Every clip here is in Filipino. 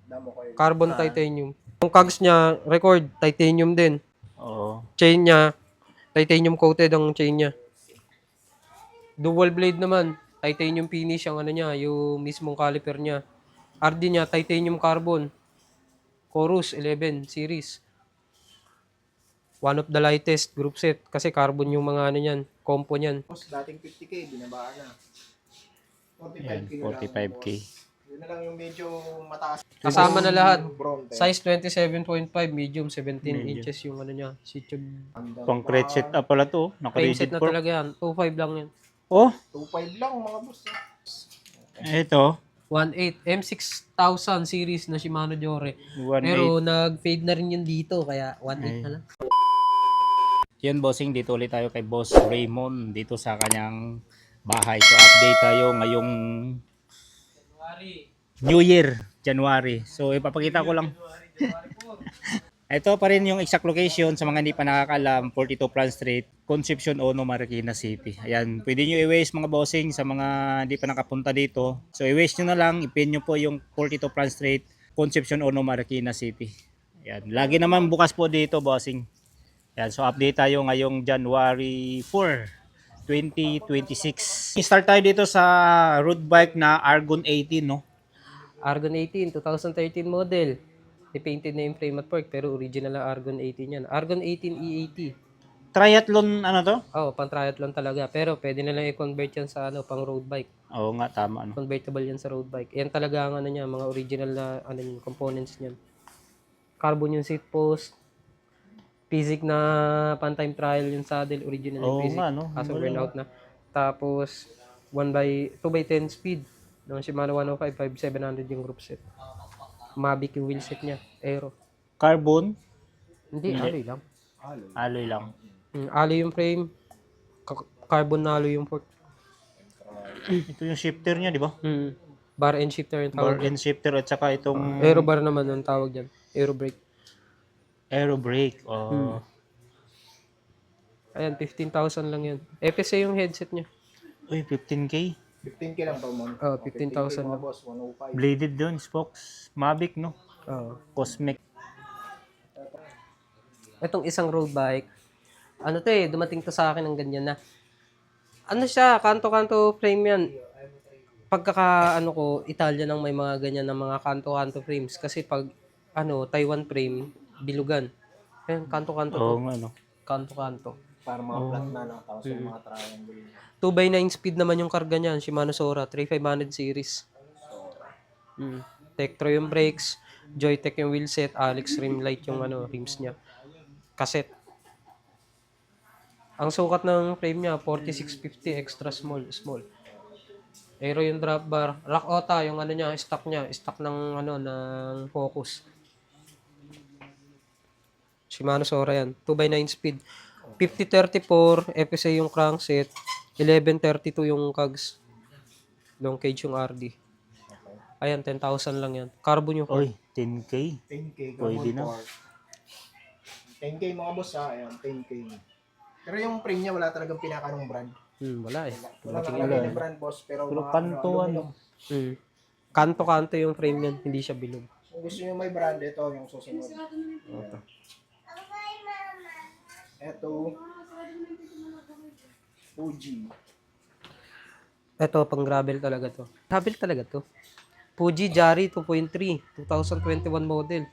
Damo ko yun. Carbon titanium. Yung cogs niya, record, titanium din. Oo. Chain niya, titanium coated ang chain niya. Dual blade naman, titanium finish ang ano niya, yung mismong caliper niya. RD niya, titanium carbon. Chorus 11 series. One of the lightest group set kasi carbon yung mga ano niyan, compo niyan. Boss, dating 50k, binabaan na. Yan, 45k na lang, 45K. boss. Yun na lang yung medyo mataas. Kasama na lahat. Bronte. Size 27.5, medium 17 Medium. inches yung ano niya. Sityo. Concrete setup pala to. Frame Naka-rigid set na fork. talaga yan. 2.5 lang yan. Oh, 2.5 lang mga boss. ito. 1.8 M6000 series na Shimano Jore. 1.8. Pero nag-fade na rin yun dito kaya 1.8 na lang. Yun, bossing, dito ulit tayo kay Boss Raymond dito sa kanyang bahay. So, update tayo ngayong New Year, January. So, ipapakita ko lang. Ito pa rin yung exact location sa mga hindi pa nakakalam, 42 Plan Street, Concepcion Ono, Marikina City. Ayan, pwede nyo i-waste mga bossing sa mga hindi pa nakapunta dito. So, i-waste nyo na lang, i-pin nyo po yung 42 Plan Street, Concepcion Ono, Marikina City. Ayan, lagi naman bukas po dito, bossing. Ayan, so update tayo ngayong January 4, 2026. Start tayo dito sa road bike na Argon 18, no? Argon 18, 2013 model. Painted na yung frame at fork pero original na Argon 18 yan. Argon 18 E80. Triathlon, ano to? Oh, pang triathlon talaga. Pero pwede na lang i-convert yan sa ano, pang road bike. Oo nga, tama, no? Convertible yan sa road bike. Yan talaga ang ano niya, mga original na ano yung components niyan. Carbon yung seat post. Physic na pan-time trial yung saddle, original yung Oo physic. nga, no? Kaso burnout na. Tapos 2x10 speed ng Shimano 105 5700 yung group set. Mavic yung wheel set niya, aero. Carbon, Hindi, alloy lang. alloy lang. Alloy yung frame, carbon na alloy yung fork. Ito yung shifter niya, di ba? Bar and shifter yung Bar tawag. and shifter at saka itong Aero bar naman ang tawag dyan. Aero brake. aero brake. Oh. Ayan, 15,000 lang yan. FSA yung headset niya. Uy, 15K. 15k lang per month. Oh, 15,000 mga lang. boss, 105. Bladed doon, spokes. Mavic, no? Oo. Cosmic. Itong isang road bike, ano to dumating to sa akin ng ganyan na. Ano siya, kanto-kanto frame yan. Ano ko, Italian ang may mga ganyan na mga kanto-kanto frames. Kasi pag, Taiwan frame, bilugan. Ayan, kanto-kanto to. Oo nga, no? Kanto-kanto. Para mga flat na, no? Tapos yung mga triangle. 2x9 speed naman yung karga niyan, Shimano Sora, 3500 series. Tektro yung brakes, Joytech yung wheelset, Alex rim light yung rims niya. Cassette. Ang sukat ng frame niya, 4650 extra small. Aero yung drop bar. Rakota yung stock niya, stock ng ng Focus. Shimano Sora yan, 2x9 speed. 5034 FSA yung crankset, 1132 yung cogs. Long cage yung RD. Ayan, 10,000 lang yan. Carbon yung Uy, 10K. 10k Pwede na. 10k mga boss ha, ayan, 10k. Pero yung frame niya wala talagang pinakanong brand. Wala eh. Wala nakalagay ng brand boss, pero Pero mga kanto, aluminum. Kanto-kanto yung frame niyan, hindi siya bilog. Kung gusto niyo may brand, ito yung susunod. Ito, Fuji. Ito, pang gravel talaga to. Gravel talaga to. Fuji Jari 2.3, 2021 model.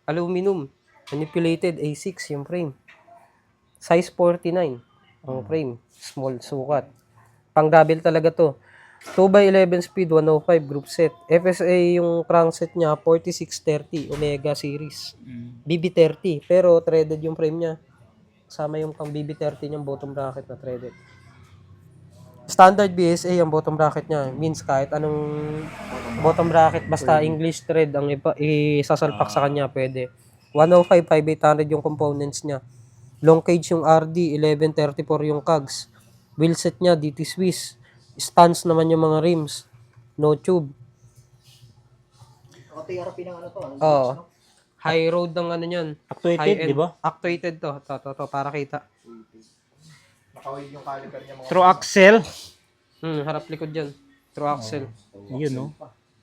Aluminum. Manipulated A6 yung frame. Size 49 ang frame. Small sukat. Pang gravel talaga to. 2x11 speed, 105 group set. FSA yung crankset niya, 4630 Omega series. BB30, pero threaded yung frame niya. Kasama yung pang BB30 niyang bottom bracket na threaded. Standard BSA ang bottom bracket niya. Means kahit anong bottom bracket, basta English thread ang isasalpak sa kanya, pwede. 105, 5800 yung components niya. Long cage yung RD, 1134 yung cogs. Wheelset niya, DT Swiss. Stance naman yung mga rims. No tube. TRP ng to. Oo. High road ng niyan. Actuated, di ba? Actuated to. To, para kita. Nakawig yung caliper niya mga Through axle. Harap likod yan. Through axle. Yun, no?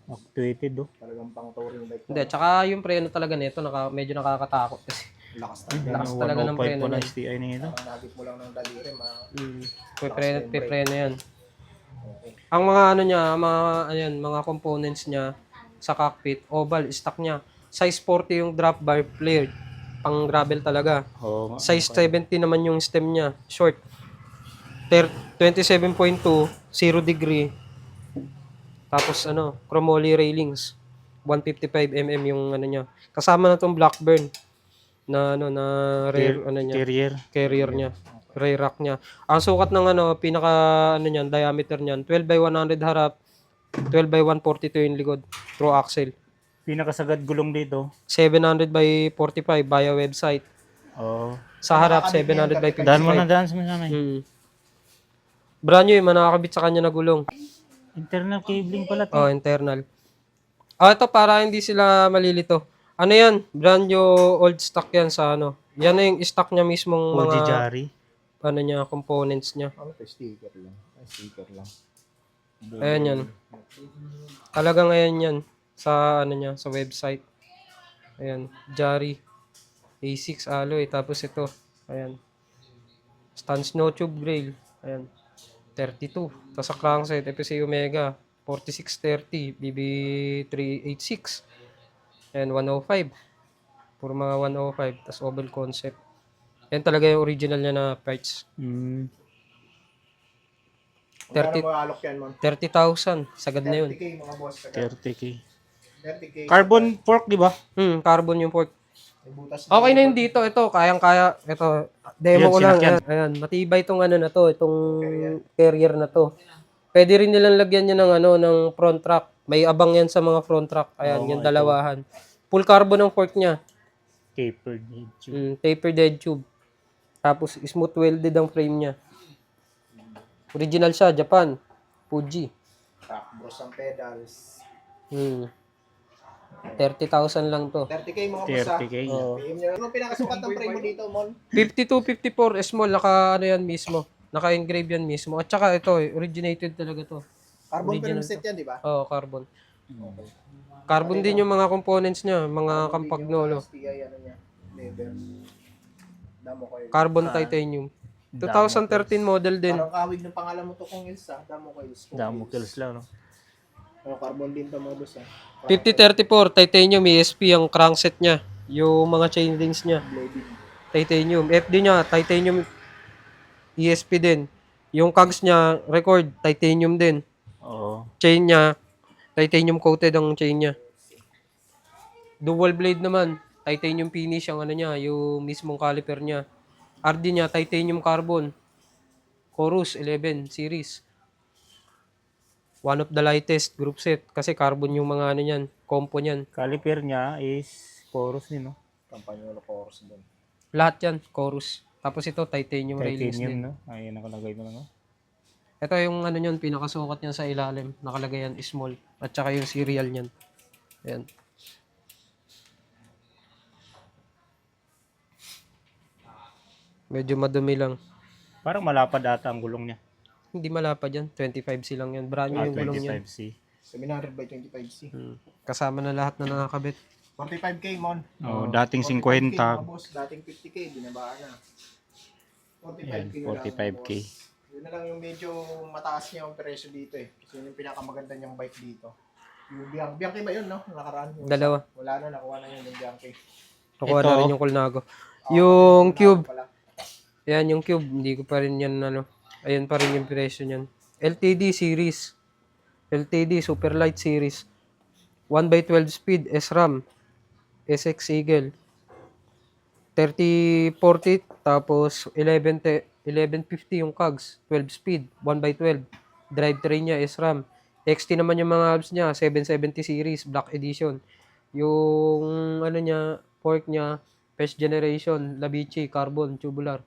Actuated, oh. Talagang pang touring bike. Hindi, tsaka yung preno talaga nito, medyo nakakatakot kasi. Lakas talaga. Lakas talaga ng 105 preno pa na niyan. STI nito. Parang nagit mo lang ng daliri, Preno yan. Okay. Ang mga ano niya, mga components niya sa cockpit, oval, stock niya. Size 40 yung drop bar flared. Pang gravel talaga. Oo nga. Size 70 naman yung stem niya, short. 27.2, 0 degree. Tapos chromoly railings. 155 mm yung ano niya. Kasama na tong Blackburn na rear carrier niya. Rear rack niya. Ang sukat ng pinaka niyan, diameter niyan, 12 by 100 harap, 12 by 142 yung likod. Through axle. Pinakasagad gulong dito. 700 by 45 via website. Oo. Sa harap 700 by 55. Daan mo na daan sa mga. Brand new, manakakabit sa kanya na gulong. Internal cabling pala to. Oh, internal. Ito para hindi sila malilito. Ano yan? Brand new old stock yan sa Yan na yung stock niya mismong OG mga Jari. niya, components niya. Ano to? Sticker lang. Ay, sticker lang. Ayan yan. Talagang ayan yan sa niya, sa website. Ayan, Jari A6 alloy. Tapos ito, ayan. Stance no tube grill. Ayan. 32. Tapos sa crankset, FSA Omega, 4630, BB386. And 105. Puro mga 105. Tapos oval concept. Yan talaga yung original niya na parts. 30 Magkano mo alok yan, man? 30,000. Sagad na yun. 30k mga boss. 30k. 30k. Carbon fork, di ba? Carbon yung fork. May butas Okay na yun dito. Ito, kayang-kaya. Ito, demo Yan, ko lang. sinakyan. Ayan, matibay itong na to. Itong carrier na to. Pwede rin nilang lagyan niya ng ng front rack. May abang yan sa mga front rack. Ayan, yung dalawahan. Full carbon ang fork niya. Tapered. Tapered head tube. Tapos smooth welded ang frame niya. Original siya, Japan. Fuji. Top bros ang pedals. 30,000 lang to. 30k mga boss ha. 30k. PM nyo. Ano pinakasukat ng frame mo dito, Mon? 5254 small, yan mismo. Naka-engrave yan mismo. At saka ito, originated talaga to. Carbon Original film set yan, di ba? Oo, carbon. Carbon din yung mga components niya, mga kampagnolo. STI, ano niya, leather. Damo ko yun. Carbon titanium. 2013 model din. Parang kawig ng pangalan mo to kung Ilsa. Damo ko Ilsa. Damo kills lang, no? Oh, carbon din to mga boss ha. 5034 titanium ESP ang crankset niya. Yung mga chain rings niya. Blading. Titanium. FD niya, titanium ESP din. Yung cogs niya, record, titanium din. Oo. Chain niya, titanium coated ang chain niya. Dual blade naman, titanium finish ang niya, yung mismong caliper niya. RD niya, titanium carbon. Chorus 11 series. One of the lightest group set kasi carbon yung mga niyan, compo niyan. Caliper niya is chorus din, no? Campagnolo Chorus doon. Lahat yan, chorus. Tapos ito, titanium railings din. Titanium, no? Ay, nakalagay mo na, no? Ito yung niyan, pinakasukat niya sa ilalim. Nakalagay yan, small. At saka yung serial niyan. Ayan. Medyo madumi lang. Parang malapad ata ang gulong niya. Hindi malapad yan. 25C lang yan. Brand new yung gulong yan. 25C. 700 by 25C. Kasama na lahat na nakakabit. 45k, Mon. Oh, dating 45K, 50. mga boss. Dating 50k, binabaan na. 45k Ayan, na lang, 45K. boss. Yun na lang yung medyo mataas niya ang presyo dito eh. Kasi yun yung pinakamaganda niyang bike dito. Yung Bianchi ba yun, no? Nakaraan. Yung Dalawa. Wala na, nakuha na yun yung Bianchi. Nakuha Ito. na rin yung Colnago. Oh, Yung wala Cube. pala. Yan, yung Cube. Hindi ko pa rin yan, ayun pa rin yung presyo niyan. LTD series. LTD Super Light series. 1x12 speed SRAM. SX Eagle. 3040 tapos 1150 yung cogs, 12 speed, 1x12. Drivetrain niya SRAM. XT naman yung mga hubs niya, 770 series, Black Edition. Yung niya, fork niya, first generation, Labici, carbon, tubular.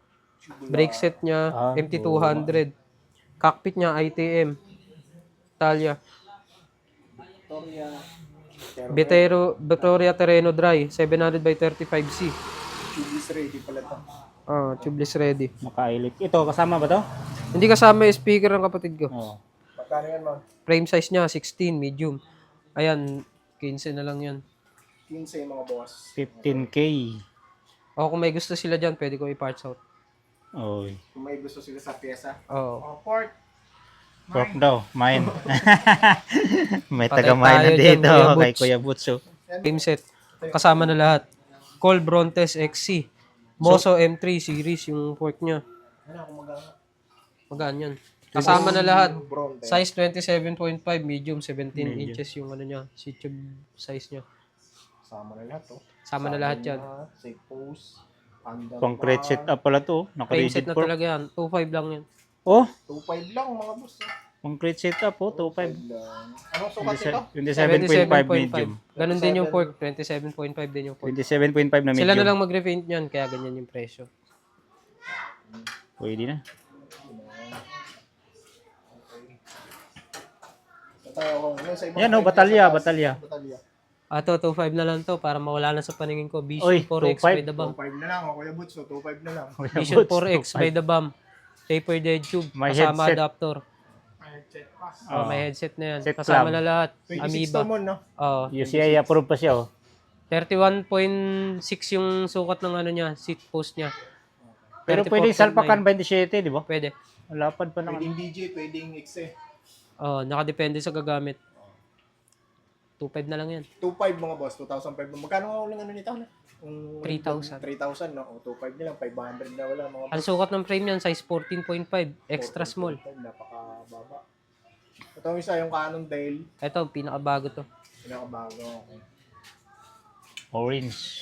Brake set niya, MT200. Cockpit niya, ITM. Italia. Victoria Terreno Dry, 700 by 35C. Tubeless ready pala to. Tubeless ready. Maka-elite. Ito, kasama ba to? Hindi kasama yung speaker ng kapatid ko. Oo. Magkano yan, Mon? Frame size niya, 16, medium. Ayan, 15 na lang yan. 15 mga boss. 15K. O kung may gusto sila dyan, pwede ko i-parts out. Oy. Kung may gusto sila sa pyesa. Oo. Port. Pork daw, mine. May Patay taga-mine na tayo dyan, dito Kuya kay Butch. Kuya Butso. Game set. Kasama na lahat. Cole Brontes XC. Moso M3 series yung fork niya. Ano kung Magaan yan. Kasama na lahat. Bronte. Size 27.5, medium, 17 Medium. inches yung ano niya, seat tube size niya. Sama na lahat to. Sama na lahat yan. Safe post. Pandan Concrete bar. setup pala to. Frame Naka-rigid set na fork. talaga yan. 2.5 lang yan. Oh, 2.5 lang mga boss. concrete setup oh, 2.5. lang. Anong sukat nito? 27.5 medium. Ganun din yung fork. 27.5 din yung fork. 27.5 na medium. Sila na lang mag-repaint niyan, kaya ganyan yung presyo. Pwede na. Yan oh, batalya. Batalya. Ato, 2.5 na lang to para mawala na sa paningin ko. Vision Oy, 4X 2.5. by the bump. 2.5 na lang. O Kuya Butch, 2.5 na lang. Vision 4X by the bump. Tapered head tube. May Kasama headset. adapter. Oh, Oh. may headset na yan. Set Kasama clamp. na lahat. 26 Amoeba. to mo, no? Oh, UCI approved pa siya oh. 31.6 yung sukat ng ano niya, seat post niya. Pero 34.9. pwede salpakan 27, di ba? Pwede. Lapad pa ng Pwedeng DJ, pwedeng XE. Oh, nakadepende sa gagamit. 2.5 na lang yan. 2.5 mga boss, 2,500. Magkano nga ulang ano nito? Kung 3,000. 3,000, no? O 2.5 na lang, 500 na wala mga Ang boss. sukat ng frame niyan, size 14.5. Extra small. 14.5, napakababa. Ito yung isa, yung Cannondale. Ito, pinakabago to. Pinakabago. Okay. orange.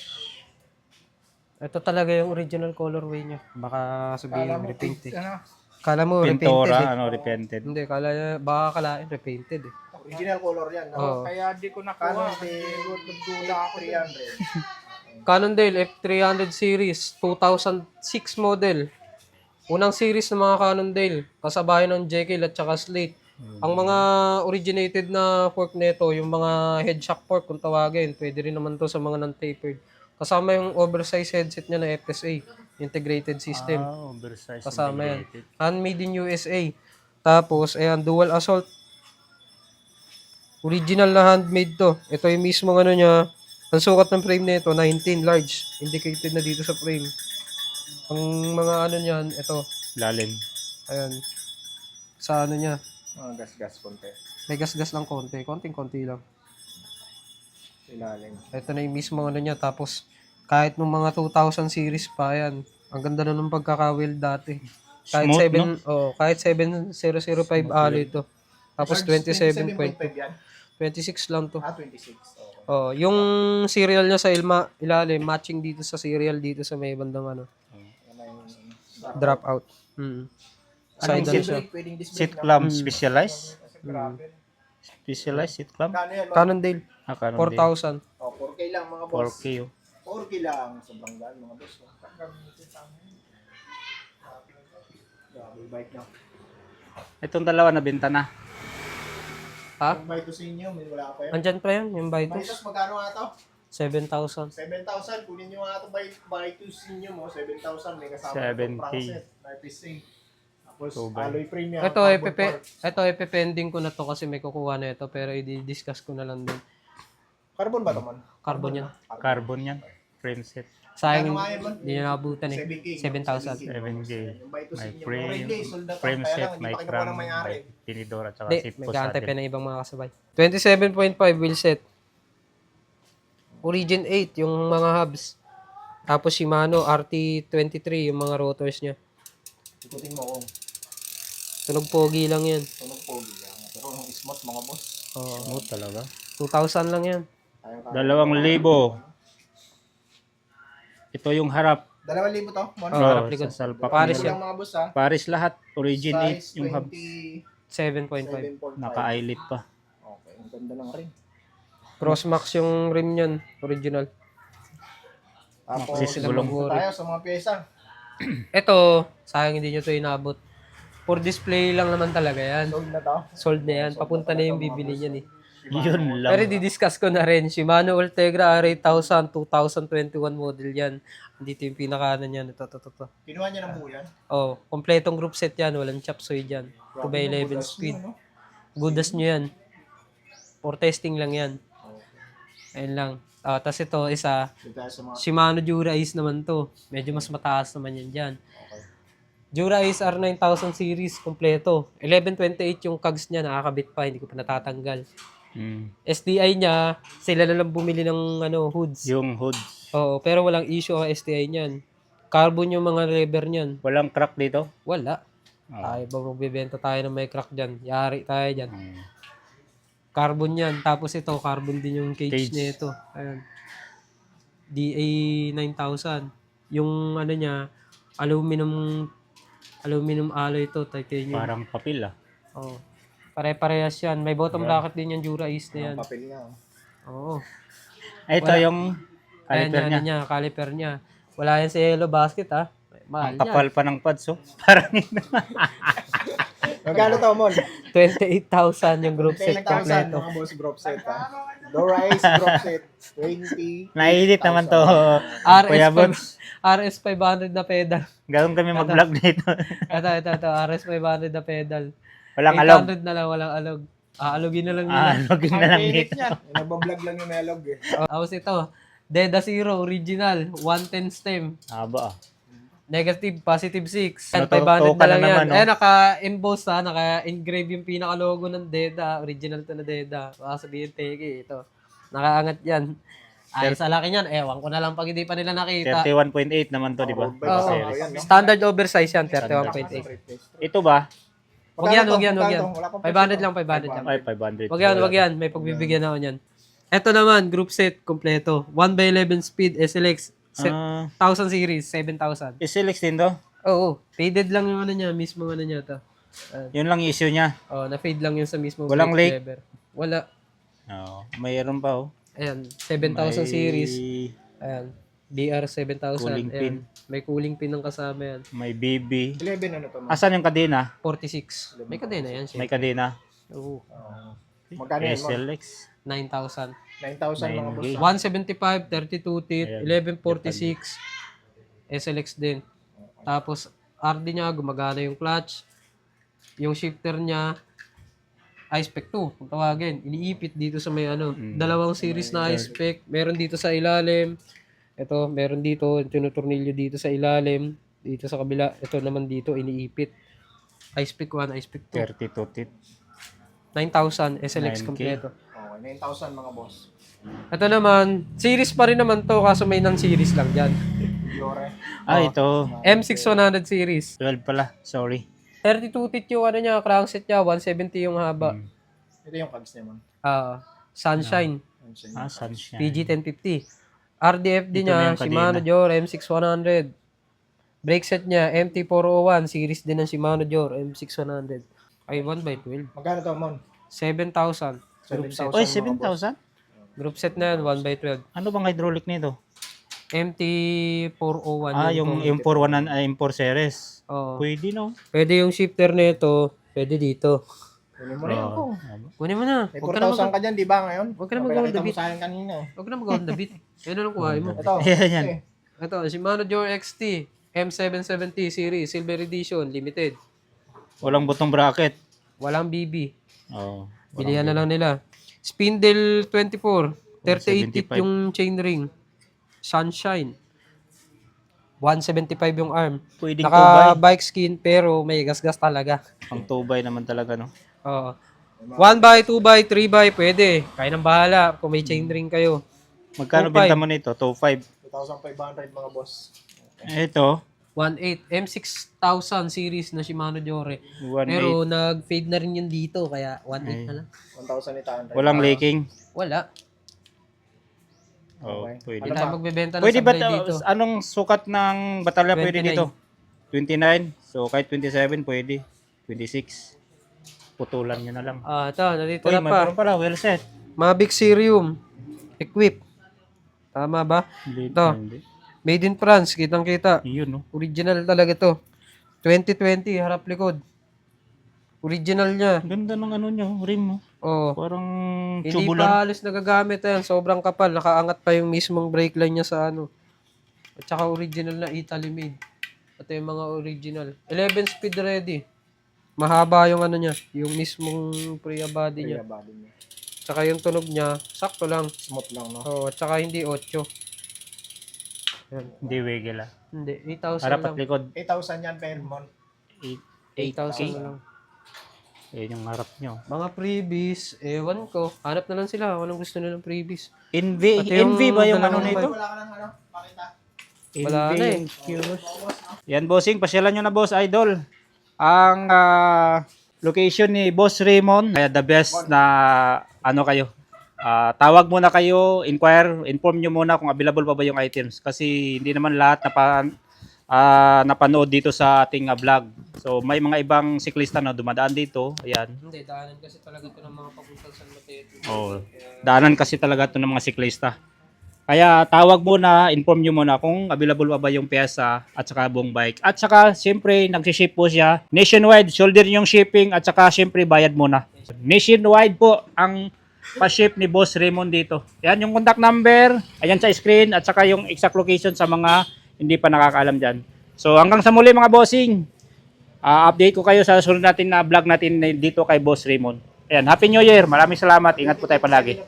Ito talaga yung original colorway niya. Baka sabihin Kala mo, repaint eh. ano? Kala mo repainted eh. Pintora, repented. Hindi, baka kalain repainted eh. Original color yan, no? Oo. Kaya di ko nakuha. Cannondale, ako 300. Cannondale F300 series, 2006 model. Unang series ng mga Cannondale, kasabayan ng Jekyll at saka Slate. Ang mga originated na fork nito, yung mga head shock fork kung tawagin, pwede rin naman to sa mga non-tapered. Kasama yung oversized headset niya na FSA, integrated system. Oversized. Kasama yan. integrated. Handmade in USA. Tapos, ayan, dual assault. Original na handmade to. Ito yung mismong ano niya. Ang sukat ng frame nito, 19 large. Indicated na dito sa frame. Ang mga ano niyan, ito. Lalim. Ayan. Sa ano niya. Mga gas-gas konti. May gas-gas lang konti. Konting-konti lang. Ilalim. Ito na yung mismong ano niya. Tapos, kahit nung mga 2000 series pa, ayan. Ang ganda na nung pagkaka-weld dati. Kahit Smooth, 7, oh, kahit 7005 ali ito. Tapos 27.5. 27.5 yan? 26 lang to. 26. Okay. Oh, yung serial niya sa ilalim matching dito sa serial dito sa may bandang ano, Yan na yung drop out. Side Anong ano seat? siya. Pwedeng display Seat clamp specialized? Grabe. Specialized seat clamp? Kano yan? Cannondale Kanon 4,000. Oh, 4K lang mga boss. 4K oh. 4K lang. Sobrang gaan mga boss. No? Grabe, bike na. Itong dalawa na benta na. Ha? Yung bike to sa inyo, may wala pa yan. Andyan pa yan, yung Bike Vitus. magkano nga to? 7,000. 7,000. Kunin nyo nga ito bike to sa inyo mo. 7,000. May kasama 7K. itong Francet. RPC. Tapos So, alloy frame niya. Ito, carbon parts. epepending ko na to kasi may kukuha na ito pero i-discuss ko na lang din. Carbon ba ito man? Carbon yan. Carbon yan. Frame set. Sayang, Ano nga yan, man? hindi na nabutan eh. 7K. 7,000. 7K. Yung bike to sa May inyo. frame, Already, sold na to. frame Kaya set, lang, hindi may pa kinukuha crank, ng may-ari. may tinidor at saka Hindi, seat may post gantay pa natin. ng ibang mga kasabay. 27.5 wheel set. Origin 8, yung mga hubs. Tapos Shimano RT23, yung mga rotors niya. Ikutin mo kung Tunog pogi lang yan. tunog pogi lang. Pero yung smooth mga boss. Oo. Smooth talaga. 2,000 lang yan. Tayo 2,000. Ito yung harap. 2,000 to? Mon? Oh, harap likod. Sa salpak Paris nila. lang mga boss ha. Paris lahat. Origin Size 8 yung hub. 7.5. 27.5. Naka-eyelet pa. Okay, ang ganda ng ring. Crossmax yung rim niyan. Original. Tapos, Sis, sila gulong. mag-worry. tayo sa mga pyesa. Ito, sayang hindi nyo to inabot. For display lang naman talaga yan. Sold na to. Sold na yan. Papunta na yung bibili niyan eh. Yun lang. Pero di-discuss ko na rin. Shimano Ultegra R8000 2021 model yan. Dito yung pinakanan yan. Ito. Kinuha niya ng buo yan. Oh, kompletong group set yan. Walang chop suey dyan. 2x11 speed. Gudas nyo yan. For testing lang yan. Okay. Ayun lang. Tapos ito, isa, Dito tayo sa mga... Shimano Dura Ace naman to. Medyo mas mataas naman yan dyan. Okay. Dura Ace R9000 series, kompleto. 1128 yung cogs niya, nakakabit pa, hindi ko pa natatanggal. SDI niya, sila na lang bumili ng hoods. Yung hood. Oo, pero walang issue ang SDI niyan. Carbon yung mga rubber niyan. Walang crack dito? Wala. Ay, ba magbebenta tayo ng may crack dyan. Yari tayo dyan. Carbon yan. Tapos ito, carbon din yung cage nito. Ayan. DA9000. Yung niya, aluminum alloy ito, titanium. Parang papel Oo. Pare-parehas yan. May bottom bracket din yung Dura Ace na yan. Ang papel niya. Oo. Ito yung caliper Ayan, niya. caliper niya. Wala yan sa yellow basket, ha? Mahal Ang kapal pa ng pads, oh. Parang Magkano to, Mon? 28,000 yung group set 10,000 kompleto. mga boss group set, ha? Dora Ace group set, 20. naiinit naman to. Kuya RS, Bones. RS 500 na pedal. Ganoon kami mag-vlog dito. Ito. RS 500 na pedal. Walang alog. 800 na lang, walang alog. Aalogin na lang nila. Alogin na lang Ang init dito. niya. Nagbablog lang yung melog, eh. Tapos ito, Deda Zero, original, 110 stem. Haba ah. Negative, positive 6. Ano, 500 na token lang na yan. naman, no? Naka-emboss naka-engrave yung pinaka-logo ng Deda. Original to na Deda. Baka sabihin, teki, ito. Nakaangat yan. Ay, sa laki niyan, ewan ko na lang pag hindi pa nila nakita. 31.8 naman to, di ba? Road bike Oo. series. Ayan, no? Standard oversize yan, 31.8. Ito ba? Wag yan. Magkano to? 500 lang, 500 lang. Ay, 500. Wag yan. May pagbibigyan ako niyan. Ito naman, group set, kompleto. 1x11 speed, SLX, 1000 series, 7,000. SLX din to? Oo, faded lang yung niya, mismo niya to. Yun lang yung issue niya. Na-fade lang yun sa mismo Walang brake lake? lever. Wala. Oo. Mayroon pa, oh. Ayan, 7,000 series. May Ayan, BR 7,000. Cooling Ayan, pin. may cooling pin ng kasama yan. May BB. 11 ano to, Mon? Asan yung kadena? 46. May kadena yan siya. May kadena. Oo, Magkano yan, Mon? SLX. 9,000. 9,000 mga boss. 175, 32 teeth, 1146. SLX din. Tapos, RD niya, gumagana yung clutch. Yung shifter niya, iSpec 2, kung tawagin. Iniipit dito sa may dalawang series na iSpec. Meron dito sa ilalim. Ito, meron dito. Tinuturnilyo dito sa ilalim. Dito sa kabila. Ito naman dito, iniipit. iSpec 1, iSpec 2. 32 teeth. 9,000 SLX 9K. kompleto. Okay, 9,000 mga boss. Ito naman, series pa rin naman to, kaso may non-series lang dyan. Fiore. Ito. M6100 series. 12 pala. Sorry. 32 teeth yung niya, crankset niya, 170 yung haba. Ito yung cogs niya, Mon. Sunshine, Sunshine. PG1050. RDF din Ito na niya, yung kadena. Shimano Dior M6100. Brake set niya, MT401, series din ng Shimano Dior M6100. Ay, 1x12. Magkano to, Mon? 7,000. Group set. 7,000. Oy, 7,000? Group set na yan, 1x12. Ano bang hydraulic nito? MT401. Yung to. M4 M4 series. Oo. Pwede, no? Pwede yung shifter nito, pwede dito. Kunin mo na yan po. Kunin mo na. May Huwag ka na 4,000 ka dyan, di ba ngayon? Huwag ka na mag-hold the Pinakita mo beat. sa akin kanina. Huwag ka na mag-hold the beat. Yan na lang kuhain mo. Ito. Ayan. eh. Ito, Shimano Dior XT M770 series, silver edition, limited. Walang butong bracket. Walang BB. Oo. Bilihan na lang nila. Spindle 24, 38 teeth 175. yung chainring. Sunshine. 175 yung arm. Pwedeng Naka bike skin pero may gasgas talaga. Pang 2x naman talaga, no? Oo. 1x, 2x, 3x, pwede. Kaya nang bahala kung may chainring kayo. Magkano 2.5. benta mo nito? 2.5. 2,500 mga boss. Ito, 1.8 M6000 series na Shimano Diore. 1.8. Pero nag-fade na rin yun dito kaya 1.8 na lang. 1,800. Walang leaking. Wala. Oh, Okay. pwede. Hindi tayo magbebenta ng Pwede ba sablay dito. anong sukat ng batalya pwede 29. dito? 29. So kahit 27 pwede. 26. Putulan nyo na lang. Ito, nandito Uy, na pa. mayroon pala, well set. Mavic Serium. Equip. Tama ba? Ito. Made in France. Kitang-kita. Yun, no? Original talaga to. 2020, harap likod. Original niya. Ganda ng ano nyo, rim mo. Oh. Parang Hindi tubo lang. pa halos nagagamit yan. Sobrang kapal. Nakaangat pa yung mismong brake line niya sa ano. At saka original na Italy made. Ito yung mga original. 11 speed ready. Mahaba yung ano niya. Yung mismong Priya body niya. Kaya bali niya. Tsaka yung tunog niya, sakto lang. Smooth lang, no? Oo, tsaka hindi 8. Yan. Hindi wiggle ah. Hindi, 8,000 Harap lang. at likod. 8,000 yan per month. 8,000 na lang. Yan yung harap nyo. Mga freebies, ewan ko. Hanap na lang sila kung anong gusto nilang freebies. Envy, Pati yung envy ba yung ano dalawang nito? Wala ka ng ano, pakita. Wala Envy na eh. yung curious. Yan bossing, pasyalan nyo na boss idol. Ang location ni Boss Raymond, kaya the best na ano kayo. Tawag muna kayo, inquire, inform nyo muna kung available pa ba yung items. Kasi hindi naman lahat napanood dito sa ating vlog. So may mga ibang siklista na dumadaan dito. Ayan. Hindi, daanan kasi talaga ito ng mga papuntang San Mateo. Oh, daanan kasi talaga ito ng mga siklista. Kaya tawag muna, inform nyo muna kung available pa ba yung pyesa at saka buong bike. At saka siyempre nagsiship po siya. Nationwide, shoulder yung shipping at saka siyempre bayad muna. Nationwide po ang pa-ship ni Boss Raymond dito. Yan yung contact number, ayan sa screen at saka yung exact location sa mga hindi pa nakakaalam dyan. So hanggang sa muli mga bossing, update ko kayo sa sunod natin na vlog natin dito kay Boss Raymond. Ayan, Happy New Year. Maraming salamat. Ingat po tayo palagi.